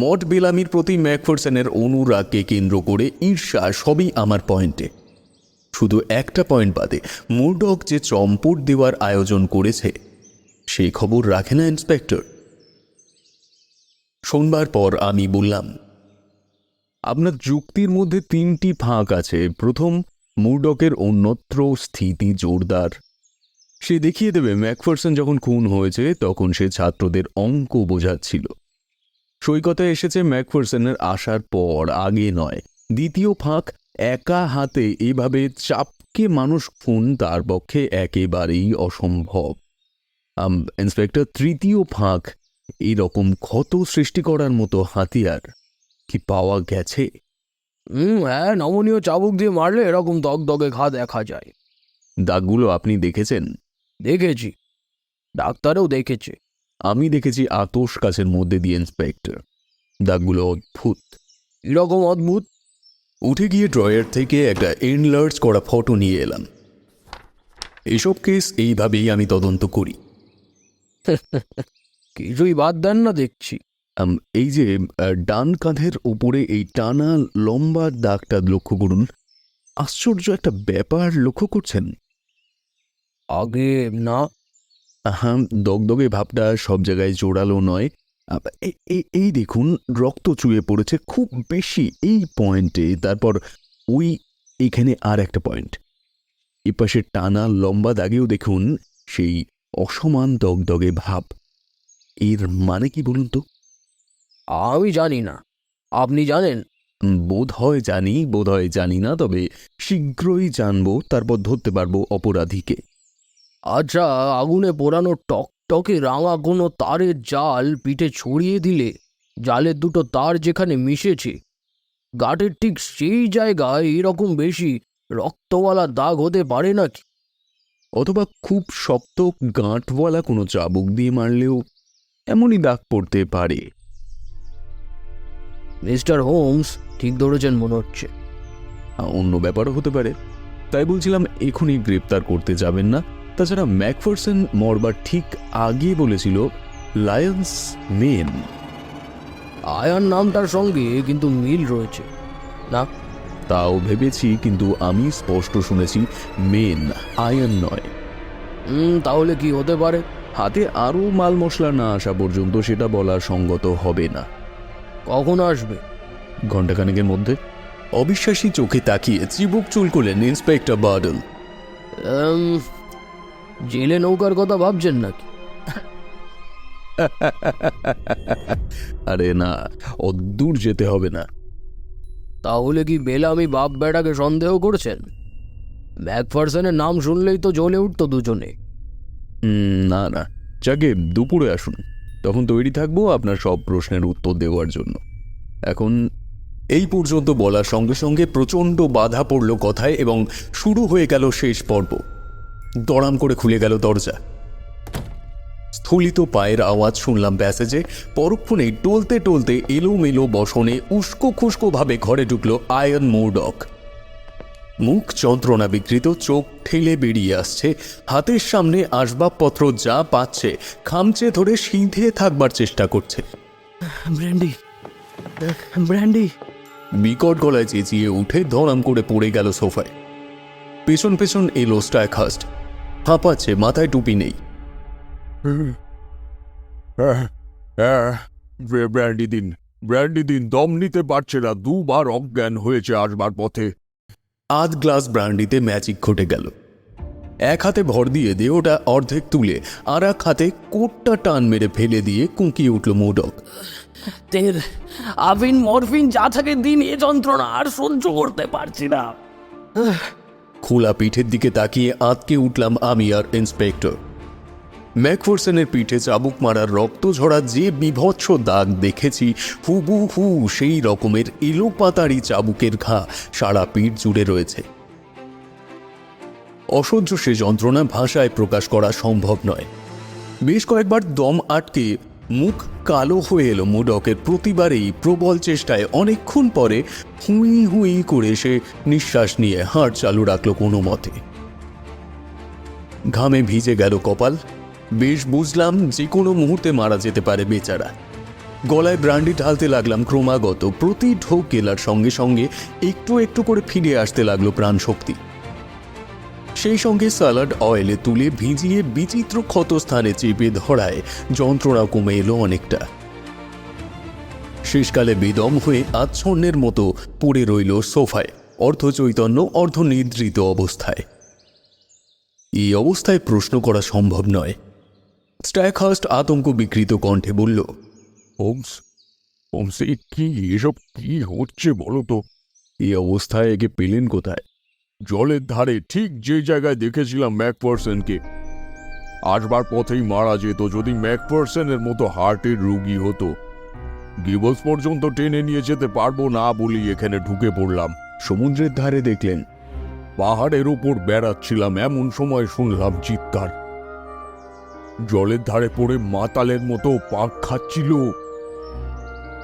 মঠ বেলামির প্রতি ম্যাকফারসনের অনুরাগকে কেন্দ্র করে ঈর্ষা, সবই আমার পয়েন্টে। শুধু একটা পয়েন্ট বাদে, মুরডক যে চম্পট দেওয়ার আয়োজন করেছে সেই খবর রাখে না ইন্সপেক্টর। শোনবার পর আমি বললাম, আপনার যুক্তির মধ্যে 3টি ফাঁক আছে। প্রথম, মুরডকের অন্যত্র স্থিতি জোরদার। সে দেখিয়ে দেবে ম্যাকফারসন যখন খুন হয়েছে তখন সে ছাত্রদের অঙ্ক বোঝাচ্ছিল। সৈকতে এসেছে ম্যাকফারসনের আসার পর, আগে নয়। দ্বিতীয় ফাঁক, একা হাতে এভাবে চাপকে মানুষ খুন তার পক্ষে একেবারেই অসম্ভব। ইন্সপেক্টর, তৃতীয় ফাঁক, এরকম ক্ষত সৃষ্টি করার মতো হাতিয়ার কি পাওয়া গেছে? হ্যাঁ, নমনীয় চাবুক দিয়ে মারলে এরকম দগদগে ঘা দেখা যায়। দাগগুলো আপনি দেখেছেন? দেখেছি, ডাক্তারও দেখেছে। আমি দেখেছি আতশ কাছের মধ্যে দিয়ে ইন্সপেক্টর। দাগগুলো অদ্ভুত। এরকম অদ্ভুত? উঠে গিয়ে ড্রয়ার থেকে একটা এনলার্জ করা ফটো নিয়ে এলাম। এসব কেস এইভাবেই আমি তদন্ত করি। কিছুই বাদ দেন না দেখছি। এই যে ডান কাঁধের উপরে এই টানা লম্বা দাগটা লক্ষ্য করুন। আশ্চর্য একটা ব্যাপার লক্ষ্য করছেন? আগে না। হ্যাঁ, দগদগে ভাবটা সব জায়গায় জোরালো নয়। এই দেখুন, রক্ত চুয়ে পড়েছে খুব বেশি এই পয়েন্টে। তারপর ওই এখানে আর একটা পয়েন্ট। এপাশে টানা লম্বা দাগেও দেখুন সেই অসমান দগদগে ভাব। এর মানে কি বলুন তো? আমি জানি না, আপনি জানেন? বোধ হয় জানি, বোধ হয় জানি না, তবে শীঘ্রই জানবো, তারপর ধরতে পারবো অপরাধীকে। আচ্ছা, আগুনে পোড়ানো টকটকে রাঙা কোনো তারের জাল পিঠে ছড়িয়ে দিলে জালের দুটো তার যেখানে মিশেছে গাঁটের ঠিক সেই জায়গায় এরকম বেশি রক্তওয়ালা দাগ হতে পারে নাকি? অথবা খুব শক্ত গাঁটওয়ালা কোনো চাবুক দিয়ে মারলেও এমনই দাগ পড়তে পারে। মিস্টার হোমস ঠিক ধরেছেন মনে হচ্ছে। অন্য ব্যাপারও হতে পারে। তাই বলছিলাম এখনই গ্রেপ্তার করতে যাবেন না। তাছাড়া ম্যাকফারসন মরবার ঠিক আগে বলেছিল লায়ন্স মেন। আয়ান নামটার সঙ্গে কিন্তু মিল রয়েছে না? তাও ভেবেছি, কিন্তু আমি স্পষ্ট শুনেছি মেন আয়ন নয়। তাহলে কি হতে পারে? হাতে আরও মাল মশলা না আসা পর্যন্ত সেটা বলা সঙ্গত হবে না। কখন আসবে? ঘণ্টাখানেকের মধ্যে। অবিশ্বাসী চোখে তাকিয়ে চিবুক চুল করলেন ইন্সপেক্টর বার্ডল। জেলে নৌকার কথা ভাবছেন নাকি? আরে না, অদূর যেতে হবে না। তাহলে কি বেলামি বাপ বেটাকে সন্দেহ করছেন? ম্যাকফারসনের নাম শুনলেই তো জ্বলে উঠতো দুজনে। না না, যাকে দুপুরে আসুন, তখন তৈরি থাকবো আপনার সব প্রশ্নের উত্তর দেওয়ার জন্য। এখন এই পর্যন্ত বলার সঙ্গে সঙ্গে প্রচণ্ড বাধা পড়ল কথায় এবং শুরু হয়ে গেল শেষ পর্ব। দড়াম করে খুলে গেল দরজা। স্থলিত পায়ের আওয়াজ শুনলাম প্যাসেজে। পরক্ষণেই টলতে টলতে এলোমেলো বসনে উস্কো খুস্কো ভাবে ঘরে ঢুকল আয়ন মুরডক। মুখ যন্ত্রণা বিকৃত, চোখ ঠেলে বেরিয়ে আসছে, হাতের সামনে আসবাবপত্র যা পাচ্ছে খামচে ধরে সিধে থাকবার চেষ্টা করছে। Brandy, brandy! বিকট গলায় চেঁচিয়ে উঠে ধরাম করে পড়ে গেল সোফায়। পেছন পেছন এলো স্টাইকহার্স্ট। হাঁপাচ্ছে, মাথায় টুপি নেই। ব্র্যান্ডি দিন, ব্র্যান্ডি দিন, দম নিতে পারছে না, দুবার অজ্ঞান হয়েছে আসবার পথে। আধ গ্লাস ব্র্যান্ডিতে ম্যাজিক ঘটে গেল। এক হাতে ভর দিয়ে দেহটা অর্ধেক তুলে আর এক হাতে কোটটা টান মেরে ফেলে দিয়ে কুঁকিয়ে উঠল মুরডক। তেল, আফিন, মরফিন যা থাকে দিন, এ যন্ত্রণা আর সহ্য করতে পারছি না। খোলা পিঠের দিকে তাকিয়ে আঁতকে উঠলাম আমি আর ইন্সপেক্টর। ম্যাকফারসনের পিঠে চাবুক মারার রক্ত ঝরা যে বিভৎস দাগ দেখেছি, হুবহু সেই রকমের এলোপাতাড়ি চাবুকের ঘা সারা পিঠ জুড়ে রয়েছে। অসহ্য সে যন্ত্রণা ভাষায় প্রকাশ করা সম্ভব নয়। বেশ কয়েকবার দম আটকে মুখ কালো হয়ে এলো মুরডকের। প্রতিবারেই প্রবল চেষ্টায় অনেকক্ষণ পরে হুই হুই করে সে নিঃশ্বাস নিয়ে হাঁট চালু রাখল কোনো মতে। ঘামে ভিজে গেল কপাল। বেশ বুঝলাম যে কোনো মুহূর্তে মারা যেতে পারে বেচারা। গলায় ব্র্যান্ডি ঢালতে লাগলাম ক্রমাগত। প্রতি ঢোক গেলার সঙ্গে সঙ্গে একটু একটু করে ফিরে আসতে লাগলো প্রাণশক্তি। সেই সঙ্গে স্যালাড অয়েলে তুলে ভিজিয়ে বিচিত্র ক্ষত স্থানে চেপে ধরায় যন্ত্রণা কমে এলো অনেকটা। শেষকালে বেদম হয়ে আচ্ছন্নের মতো পড়ে রইল সোফায়, অর্ধচৈতন্য অর্ধনিদ্রিত অবস্থায়। এই অবস্থায় প্রশ্ন করা সম্ভব নয়। স্টাইকহার্স্ট আতঙ্ক বিকৃত কণ্ঠে বলল, হোমস, হোমস, এ কি, এসব কি হচ্ছে বলো তো? এই অবস্থায় একে পেলেন কোথায়? জলের ধারে, ঠিক যে জায়গায় দেখেছিলাম ম্যাকফারসনকে। আসবার পথেই মারা যেত যদি ম্যাকফারসনের মতো হার্টের রোগী হতো। গিবলস পর্যন্ত টেনে নিয়ে যেতে পারবো না বলেই এখানে ঢুকে পড়লাম। সমুদ্রের ধারে দেখলেন? পাহাড়ের উপর বেড়াচ্ছিলাম, এমন সময় শুনলাম চিৎকার। জলের ধারে পড়ে মাতালের মতো পাক খাচ্ছিল।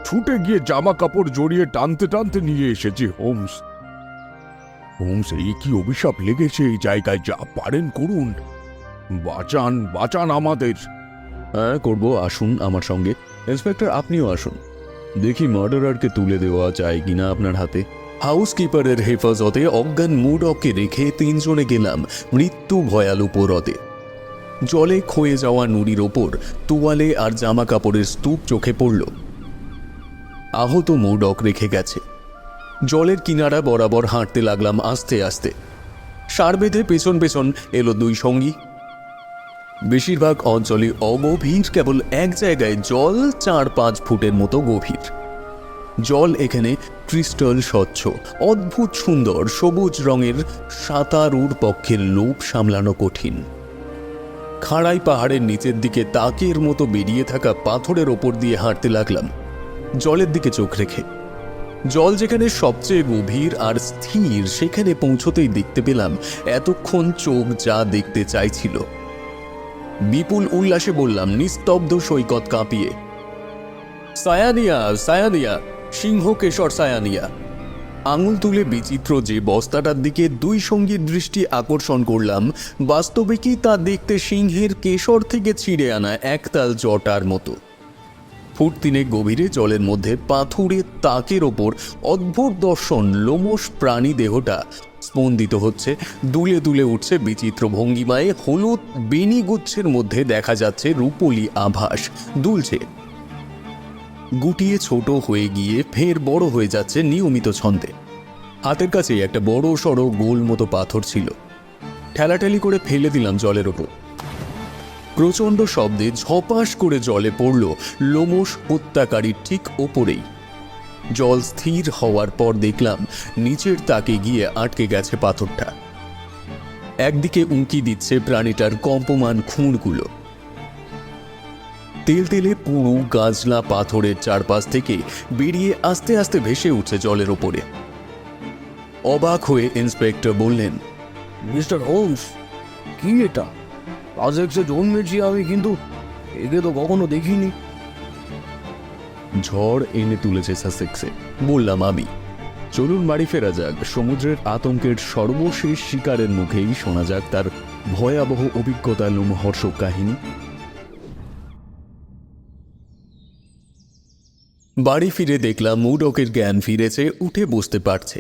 ছুটে গিয়ে জামা কাপড় জড়িয়ে টানতে টানতে নিয়ে এসেছি হোমস। হোমস, এই কি অভিশাপ লেগেছে এই জায়গায়? যা পারেন করুন, বাঁচান, বাঁচান আমাদের। হ্যাঁ করবো, আসুন আমার সঙ্গে। ইন্সপেক্টর, আপনিও আসুন, দেখি মার্ডারারকে তুলে দেওয়া যায় কিনা আপনার হাতে। হাউসকিপারের হেফাজতে অজ্ঞান মুরডককে রেখে তিনজনে গেলাম মৃত্যু ভয়ালু পোরদে। জলে ক্ষয়ে যাওয়া নুড়ির ওপর তোয়ালে আর জামা কাপড়ের স্তূপ চোখে পড়ল। আহত মুরডক রেখে গেছে। জলের কিনারা বরাবর হাঁটতে লাগলাম আস্তে আস্তে। সার বেঁধে পেছন পেছন এলো দুই সঙ্গী। বেশিরভাগ অঞ্চলে অগভীর, কেবল এক জায়গায় জল 4-5 ফুটের মতো গভীর। জল এখানে ক্রিস্টাল স্বচ্ছ, অদ্ভুত সুন্দর, সবুজ রঙের, সাঁতারুর পক্ষের লোভ সামলানো কঠিন। খাড়াই পাহাড়ের নিচের দিকে তাকের মতো বেরিয়ে থাকা পাথরের ওপর দিয়ে হাঁটতে লাগলাম জলের দিকে চোখ রেখে। জল যেখানে সবচেয়ে গভীর আর স্থির, সেখানে পৌঁছতেই দেখতে পেলাম এতক্ষণ চোখ যা দেখতে চাইছিল। বিপুল উল্লাসে বললাম নিস্তব্ধ সৈকত কাঁপিয়ে, সায়ানিয়া, সায়ানিয়া, সিংহকেশর সায়ানিয়া। আঙুল তুলে বিচিত্র যে বস্তাটার দিকে দুই সঙ্গীর দৃষ্টি আকর্ষণ করলাম, বাস্তবে কি তা দেখতে সিংহের কেশর থেকে ছিঁড়ে আনা একতাল জটার মতো। ফুট 3 গভীরে জলের মধ্যে পাথুরের তাকের ওপর অদ্ভুত দর্শন লোমশ প্রাণী দেহটা স্পন্দিত হচ্ছে, দুলে দুলে উঠছে বিচিত্র ভঙ্গিমায়। হলুদ বেনিগুচ্ছের মধ্যে দেখা যাচ্ছে রূপলি আভাস দুলছে, গুটিয়ে ছোট হয়ে গিয়ে ফের বড় হয়ে যাচ্ছে নিয়মিত ছন্দে। হাতের কাছে একটা বড় সড়ো গোল মতো পাথর ছিল, ঠেলাঠেলি করে ফেলে দিলাম জলের ওপর। প্রচণ্ড শব্দে ঝপাস করে জলে পড়ল লোমশ হত্যাকারীর ঠিক ওপরেই। জল স্থির হওয়ার পর দেখলাম নিচের তাকে গিয়ে আটকে গেছে পাথরটা। একদিকে উঁকি দিচ্ছে প্রাণীটার কম্পমান খুঁড়গুলো। তেলতেলে পুরু গাজলা পাথরের চারপাশ থেকে বেরিয়ে আস্তে আস্তে ভেসে উঠছে জলের ওপরে। অবাক হয়ে ইন্সপেক্টর বললেন, মিস্টার হোমস, কি এটা? সাসেক্সে জন্মেছি আমি, কিন্তু একে তো কখনো দেখিনি। ঝড় এনে তুলেছে সাসেক্সে, বললাম আমি। চলুন বাড়ি ফেরা যাক। সমুদ্রের আতঙ্কের সর্বশেষ শিকারের মুখেই শোনা যাক তার ভয়াবহ অভিজ্ঞতা লোমহর্ষক কাহিনী। বাড়ি ফিরে দেখলাম মুডকের জ্ঞান ফিরেছে, উঠে বসতে পারছে।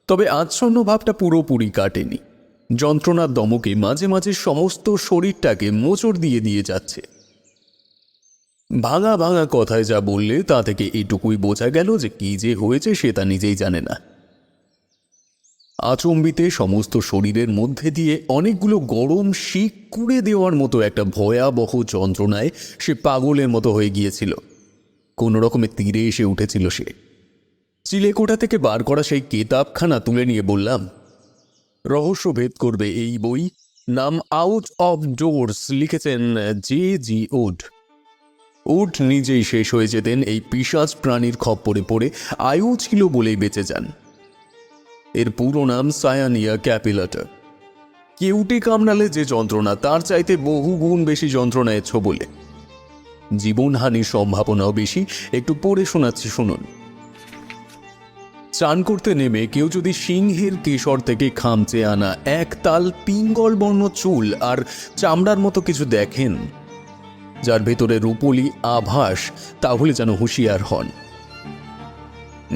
তবে আচ্ছন্ন ভাবটা পুরোপুরি কাটেনি। যন্ত্রণার দমকে মাঝে মাঝে সমস্ত শরীরটাকে মোচড় দিয়ে দিয়ে যাচ্ছে। ভাঙা ভাঙা কথায় যা বললে তা থেকে এটুকুই বোঝা গেল যে কি যে হয়েছে সে তা নিজেই জানে না। আচম্বিতে সমস্ত শরীরের মধ্যে দিয়ে অনেকগুলো গরম শিক কুড়ে দেওয়ার মতো একটা ভয়াবহ যন্ত্রণায় সে পাগলের মতো হয়ে গিয়েছিল। কোনো রকমে তীরে এসে উঠেছিল সে। চিলেকোঠা থেকে বার করা সেই কেতাবখানা তুলে নিয়ে বললাম, রহস্যভেদ করবে এই বই, নাম আউট অফ ডোরস, লিখেছেন J.G. উড। উড নিজেই শেষ হয়ে যেতেন এই পিশাচ প্রাণীর খপ্পরে পড়ে, আয়ু ছিল বলেই বেঁচে যান। এর পুরো নাম সায়ানিয়া ক্যাপিলাটা। কেউটে কামড়ালে যে যন্ত্রণা তার চাইতে বহুগুণ বেশি যন্ত্রণায় ছোবলে। জীবনহানির সম্ভাবনাও বেশি। একটু পড়ে শোনাচ্ছি, শুনুন। চান করতে নেমে কেউ যদি সিংহের কেশর থেকে খামচে আনা এক তাল পিঙ্গল বর্ণ চুল আর চামড়ার মতো কিছু দেখেন যার ভেতরে রূপলি আভাস, তাহলে যেন হুঁশিয়ার হন।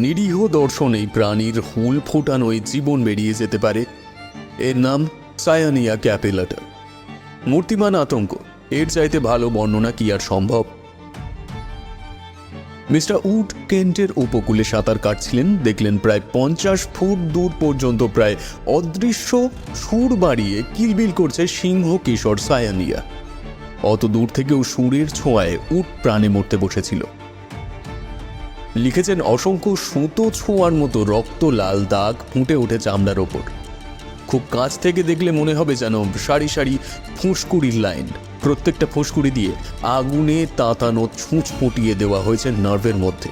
নিরীহ দর্শন এই প্রাণীর হুল ফোটানোয় জীবন বেরিয়ে যেতে পারে। এর নাম সায়ানিয়া ক্যাপিলাটা। মূর্তিমান আতঙ্ক, এর চাইতে ভালো বর্ণনা কি আর সম্ভব? মিস্টার উড কেন্টের উপকূলে সাঁতার কাটছিলেন। দেখলেন প্রায় 50 ফুট দূর পর্যন্ত প্রায় অদৃশ্য সুর বাড়িয়ে কিলবিল করছে সিংহ কিশোর সায়ানিয়া। অত দূর থেকেও সুরের ছোঁয়ায় উড প্রাণে মরতে বসেছিল। লিখেছেন, অসংখ্য সুতো ছোঁয়ার মতো রক্ত লাল দাগ ফুটে ওঠে চামড়ার ওপর। খুব কাছ থেকে দেখলে মনে হবে যেন সারি সারি ফুঁসকুড়ির লাইন। প্রত্যেকটা ফুঁসকুড়ি দিয়ে আগুনে তাতানো ছুঁচ ফুটিয়ে দেওয়া হয়েছে নার্ভের মধ্যে।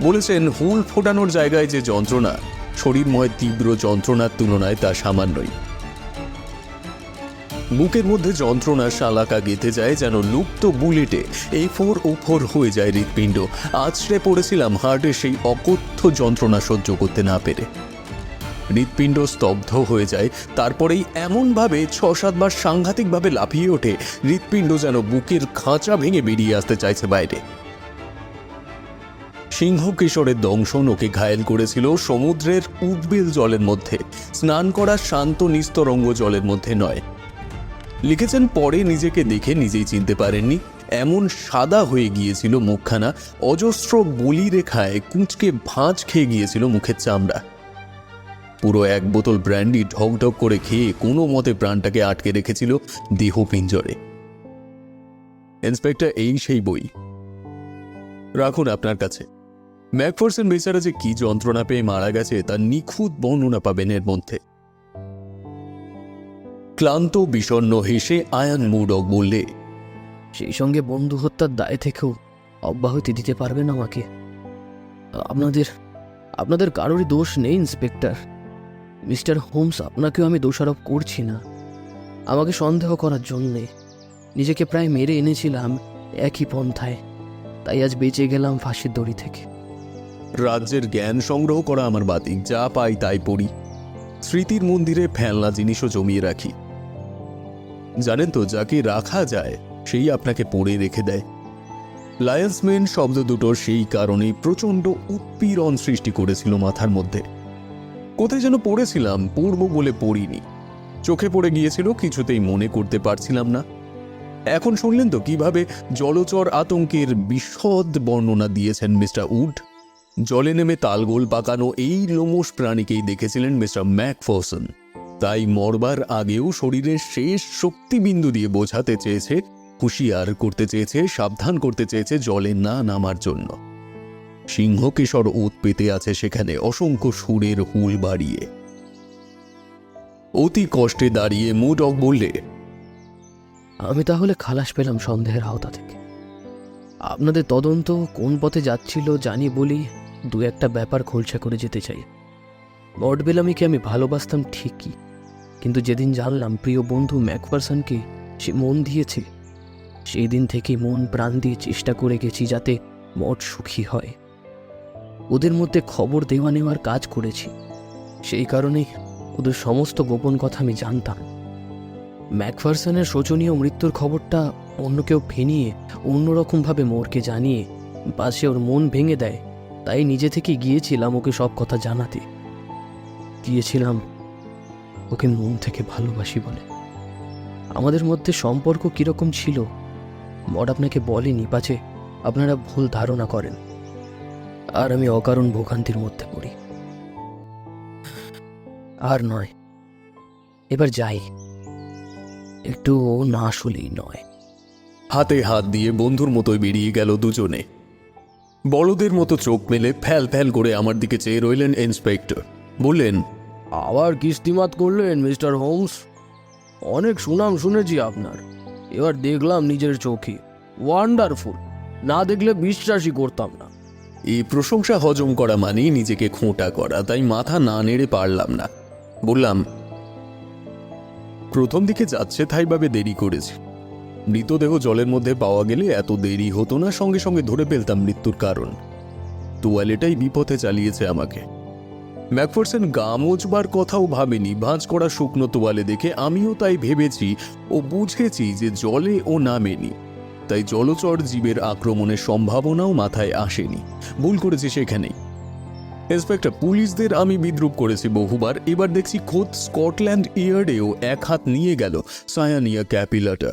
বলেছেন, হুল ফোটানোর জায়গায় যে যন্ত্রণা, শরীরময় তীব্র যন্ত্রণার তুলনায় তা সামান্যই। বুকের মধ্যে যন্ত্রণা শালাকা গেঁথে যায় যেন লুপ্ত বুলেটে A4O4 হয়ে যায় হৃৎপিণ্ড। আছড়ে পড়েছিলাম হার্টের সেই অকথ্য যন্ত্রণা সহ্য করতে না পেরে। হৃৎপিণ্ড স্তব্ধ হয়ে যায়। তারপরেই এমনভাবে 6-7 বার সাংঘাতিকভাবে লাফিয়ে ওঠে, হৃৎপিণ্ড যেন বুকের খাঁচা ভেঙে বেরিয়ে আসতে চাইছে বাইরে। সিংহ কিশোরের দংশন ওকে ঘায়েল করেছিল সমুদ্রের উদ্বেল জলের মধ্যে, স্নান করা শান্ত নিস্তরঙ্গ জলের মধ্যে নয়। লিখেছেন, পরে নিজেকে দেখে নিজেই চিনতে পারেননি, এমন সাদা হয়ে গিয়েছিল মুখখানা। অজস্র বলি রেখায় কুঁচকে ভাঁজ খেয়ে গিয়েছিল মুখের চামড়া। পুরো 1 বোতল ব্র্যান্ডি ঢকঢক করে খেয়ে কোনো মতে প্রাণটাকে আটকে রেখেছিল দেহ পিঞ্জরে। ইন্সপেক্টর, এই সেই বই, রাখুন আপনার কাছে। ম্যাকফারসন বেচারা যে কি যন্ত্রণা পেয়ে মারা গেছে তার নিখুঁত বর্ণনা পাবেন এর মধ্যে। ক্লান্ত বিষণ্ণ হেসে আয়ান মুডক বললে, সেই সঙ্গে বন্ধু হত্যার দায় থেকেও অব্যাহতি দিতে পারবেন আমাকে? আপনাদের কারোরই দোষ নেই ইন্সপেক্টর। মিস্টার হোমস, আপনাকেও আমি দোষারোপ করছি না। আমাকে সন্দেহ করার জন্যে নিজেকে প্রায় মেরে এনেছিলাম একই পন্থায়, তাই আজ বেঁচে গেলাম ফাঁসির দড়ি থেকে। রাজ্যের জ্ঞান সংগ্রহ করা আমার বাতিক, যা পাই তাই পড়ি। স্মৃতির মন্দিরে ফেলনা জিনিসও জমিয়ে রাখি। জানেন তো, যাকে রাখা যায় সেই আপনাকে পড়ে রেখে দেয়। লায়ন্সম্যান শব্দ দুটো সেই কারণেই প্রচণ্ড উৎপীড়ন সৃষ্টি করেছিল মাথার মধ্যে। কোথায় যেন পড়েছিলাম, পড়ব বলে পড়িনি, চোখে পড়ে গিয়েছিল, কিছুতেই মনে করতে পারছিলাম না। এখন শুনলেন তো কিভাবে জলচর আতঙ্কের বিশদ বর্ণনা দিয়েছেন মিস্টার উড। জলে নেমে তালগোল পাকানো এই লোমশ প্রাণীকেই দেখেছিলেন মিস্টার ম্যাকফারসন। তাই মরবার আগেও শরীরের শেষ শক্তিবিন্দু দিয়ে বোঝাতে চেয়েছে, হুঁশিয়ার করতে চেয়েছে, সাবধান করতে চেয়েছে জলে না নামার জন্য। সিংহকেশর ওত পেতে আছে সেখানে অসংখ্য সুরের হুল বাড়িয়ে। অতি কষ্টে দাঁড়িয়ে মুডক বললে, আমি তাহলে খালাস পেলাম সন্দেহের আওতা থেকে। আপনাদের তদন্ত কোন পথে যাচ্ছিল জানি বলি দু একটা ব্যাপার খোলসা করে যেতে চাই। লর্ড বেলামিকে আমি ভালোবাসতাম ঠিকই, কিন্তু যেদিন জানলাম প্রিয় বন্ধু ম্যাকফারসনকে সে মন দিয়েছে, সেই দিন থেকে মন প্রাণ দিয়ে চেষ্টা করে গেছি যাতে মঠ সুখী হয়। ওদের মধ্যে খবর দেওয়া নেওয়ার কাজ করেছি, সেই কারণেই ওদের সমস্ত গোপন কথা আমি জানতাম। ম্যাকফারসনের শোচনীয় মৃত্যুর খবরটা অন্য কেউ ফেনিয়ে অন্যরকমভাবে মোরকে জানিয়ে পাশে ওর মন ভেঙে দেয়, তাই নিজে থেকে গিয়েছিলাম ওকে সব কথা জানাতে। গিয়েছিলাম ওকে মন থেকে ভালোবাসি বলে। আমাদের মধ্যে সম্পর্ক কিরকম ছিল মড আপনাকে বলেনি, পাছে আপনারা ভুল ধারণা করেন আর আমি অকারণ ভোগান্তির মধ্যে পড়ি। আর নয়, এবার যাই, একটু না আসলেই নয়। হাতে হাত দিয়ে বন্ধুর মতোই বেরিয়ে গেল দুজনে। বড়দের মতো চোখ মেলে ফ্যাল ফ্যাল করে আমার দিকে চেয়ে রইলেন ইন্সপেক্টর। বললেন, আবার কিস্তিমাত করলেন মিস্টার হোমস? অনেক সুনাম শুনেছি আপনার, এবার দেখলাম নিজের চোখে। ওয়ান্ডারফুল, না দেখলে বিশ্বাসই করতাম না। এই প্রশংসা হজম করা মানেই নিজেকে খোঁটা করা, তাই মাথা না নেড়ে পারলাম না। বললাম, প্রথম দিকে যাচ্ছে তাইভাবে দেরি করেছি। মৃতদেহ জলের মধ্যে পাওয়া গেলে এত দেরি হতো না, সঙ্গে সঙ্গে ধরে ফেলতাম মৃত্যুর কারণ। তোয়ালেটাই বিপথে চালিয়েছে আমাকে। ম্যাকফারসন গা মোচবার কথাও ভাবেনি, ভাঁজ করা শুকনো তোয়ালে দেখে আমিও তাই ভেবেছি ও বুঝেছি যে জলে ও নামেনি, তাই জলচর জীবের আক্রমণের সম্ভাবনাও মাথায় আসেনি। ভুল করেছি সেখানেই। ইন্সপেক্টর, পুলিশদের আমি বিদ্রুপ করেছি বহুবার, এবার দেখছি খোদ স্কটল্যান্ড ইয়ার্ডেও এক হাত নিয়ে গেল সায়ানিয়া ক্যাপিলাটা।